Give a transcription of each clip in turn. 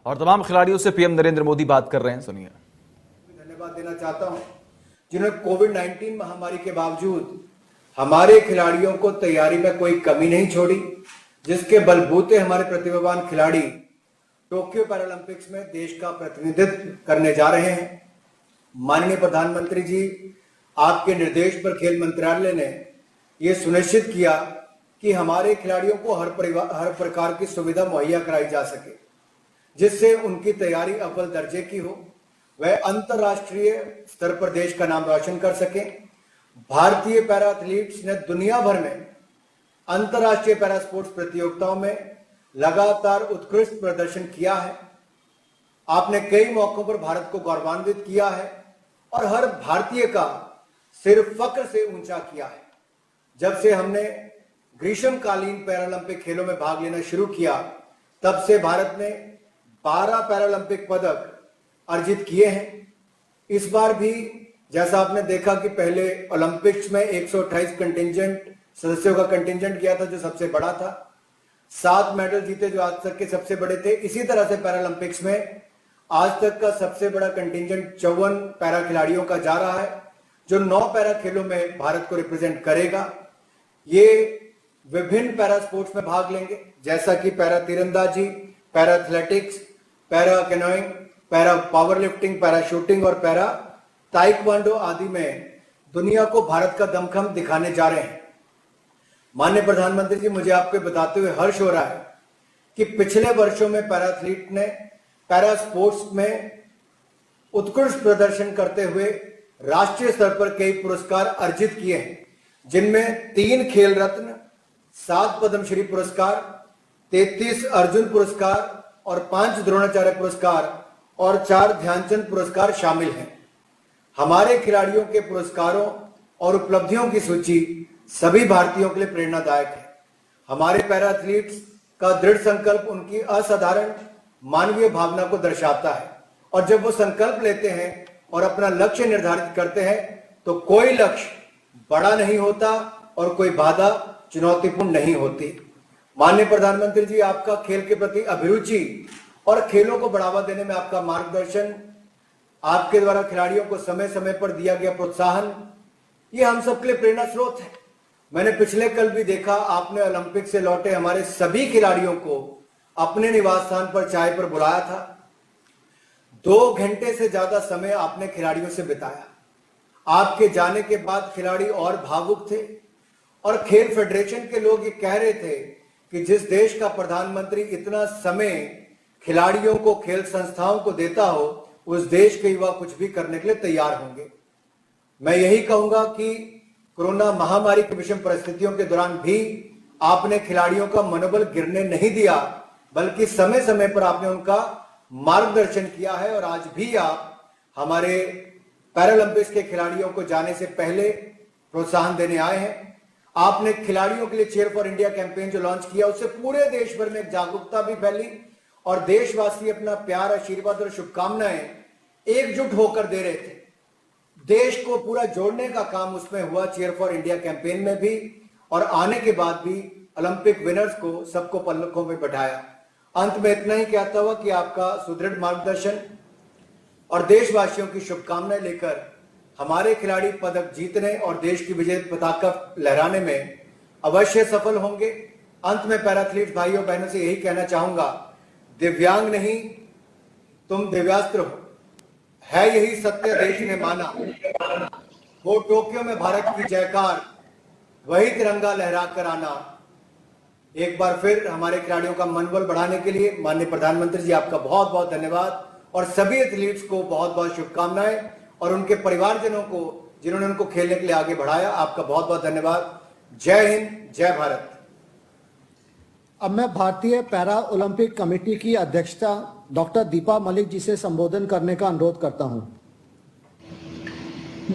और तमाम खिलाड़ियों से पीएम नरेंद्र मोदी बात कर रहे हैं, सुनिए। धन्यवाद देना चाहता हूं जिन्होंने कोविड-19 महामारी के बावजूद हमारे खिलाड़ियों को तैयारी में कोई कमी नहीं छोड़ी, जिसके बलबूते हमारे प्रतिभावान खिलाड़ी टोक्यो पैरालंपिक्स में देश का प्रतिनिधित्व करने जा रहे हैं। माननीय प्रधानमंत्री जी, आपके निर्देश पर खेल मंत्रालय ने यह सुनिश्चित किया कि हमारे खिलाड़ियों को हर प्रकार की सुविधा मुहैया कराई जा सके, जिससे उनकी तैयारी अव्वल दर्जे की हो, वह अंतर्राष्ट्रीय स्तर पर देश का नाम रोशन कर सके। भारतीय पैरा एथलीट्स ने दुनिया भर में अंतर्राष्ट्रीय पैरा स्पोर्ट्स प्रतियोगिताओं में लगातार उत्कृष्ट प्रदर्शन किया है। आपने कई मौकों पर भारत को गौरवान्वित किया है और हर भारतीय का सिर फख्र से ऊंचा किया है। जब से हमने ग्रीष्मकालीन पैरालंपिक खेलों में भाग लेना शुरू किया, तब से भारत ने 12 पैरालंपिक पदक अर्जित किए हैं। इस बार भी जैसा आपने देखा कि पहले ओलंपिक्स में 128 कंटिंजेंट सदस्यों का कंटिंजेंट गया था, जो सबसे बड़ा था। 7 मेडल जीते, जो आज तक के सबसे बड़े थे। इसी तरह से पैरालंपिक्स में आज तक का सबसे बड़ा कंटिंजेंट 54 पैरा खिलाड़ियों का जा रहा है, जो 9 पैरा खेलों में भारत को रिप्रेजेंट करेगा। ये विभिन्न पैरा स्पोर्ट्स में भाग लेंगे, जैसा कि पैरा तीरंदाजी, para athletics, para canoeing, para power lifting, para shooting और पैरा ताइक्वांडो आदि में दुनिया को भारत का दमखम दिखाने जा रहे हैं। माननीय प्रधानमंत्री जी, मुझे आपको बताते हुए हर्ष हो रहा है कि पिछले वर्षों में पैरा एथलीट ने पैरा स्पोर्ट्स में उत्कृष्ट प्रदर्शन करते हुए राष्ट्रीय स्तर पर कई पुरस्कार अर्जित किए हैं, जिनमें 3 खेल रत्न, 7 पद्मश्री पुरस्कार, 33 अर्जुन पुरस्कार और 5 द्रोणाचार्य पुरस्कार और 4 ध्यानचंद पुरस्कार शामिल हैं। हमारे खिलाड़ियों के पुरस्कारों और उपलब्धियों की सूची सभी भारतीयों के लिए प्रेरणादायक है। हमारे पैरा एथलीट्स का दृढ़ संकल्प उनकी असाधारण मानवीय भावना को दर्शाता है, और जब वो संकल्प लेते हैं और अपना लक्ष्य निर्धारित करते हैं, तो कोई लक्ष्य बड़ा नहीं होता और कोई बाधा चुनौतीपूर्ण नहीं होती। माननीय प्रधानमंत्री जी, आपका खेल के प्रति अभिरुचि और खेलों को बढ़ावा देने में आपका मार्गदर्शन, आपके द्वारा खिलाड़ियों को समय समय पर दिया गया प्रोत्साहन, ये हम सबके लिए प्रेरणा स्रोत है। मैंने पिछले कल भी देखा, आपने ओलंपिक से लौटे हमारे सभी खिलाड़ियों को अपने निवास स्थान पर चाय पर बुलाया था। 2 घंटे से ज्यादा समय आपने खिलाड़ियों से बिताया। आपके जाने के बाद खिलाड़ी और भावुक थे, और खेल फेडरेशन के लोग ये कह रहे थे कि जिस देश का प्रधानमंत्री इतना समय खिलाड़ियों को, खेल संस्थाओं को देता हो, उस देश के युवा कुछ भी करने के लिए तैयार होंगे। मैं यही कहूंगा कि कोरोना महामारी की विषम परिस्थितियों के दौरान भी आपने खिलाड़ियों का मनोबल गिरने नहीं दिया, बल्कि समय समय पर आपने उनका मार्गदर्शन किया है। और आज भी आप हमारे पैरालंपिक्स के खिलाड़ियों को जाने से पहले प्रोत्साहन देने आए हैं। आपने खिलाड़ियों के लिए चीयर फॉर इंडिया कैंपेन जो लॉन्च किया, उससे पूरे देश भर में जागरूकता भी फैली, और देशवासी अपना प्यार, आशीर्वाद और शुभकामनाएं एकजुट होकर दे रहे थे। देश को पूरा जोड़ने का काम उसमें हुआ, चीयर फॉर इंडिया कैंपेन में भी, और आने के बाद भी ओलंपिक विनर्स को सबको पलकों में बैठाया। अंत में इतना ही कहता हुआ कि आपका सुदृढ़ मार्गदर्शन और देशवासियों की शुभकामनाएं लेकर हमारे खिलाड़ी पदक जीतने और देश की विजय पताका लहराने में अवश्य सफल होंगे। अंत में पैरा एथलीट भाइयों बहनों से यही कहना चाहूंगा, दिव्यांग नहीं, तुम दिव्यास्त्र हो, है यही सत्य देश ने माना। वो टोक्यो में भारत की जयकार, वही तिरंगा लहरा कर आना। एक बार फिर हमारे खिलाड़ियों का मनोबल बढ़ाने के लिए माननीय प्रधानमंत्री जी, आपका बहुत बहुत धन्यवाद, और सभी एथलीट्स को बहुत बहुत शुभकामनाएं, और उनके परिवारजनों को जिन्होंने उनको खेलने के लिए आगे बढ़ाया, आपका बहुत बहुत धन्यवाद। जय हिंद, जय भारत। अब मैं भारतीय पैरा ओलंपिक कमेटी की अध्यक्षता डॉक्टर दीपा मलिक जी से संबोधन करने का अनुरोध करता हूं।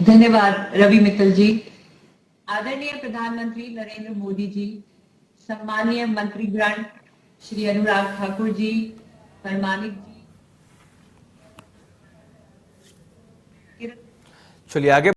धन्यवाद रवि मित्तल जी। आदरणीय प्रधानमंत्री नरेंद्र मोदी जी, सम्मानीय मंत्रीगण श्री अनुराग ठाकुर जी, परमानिक जी, चलिए आगे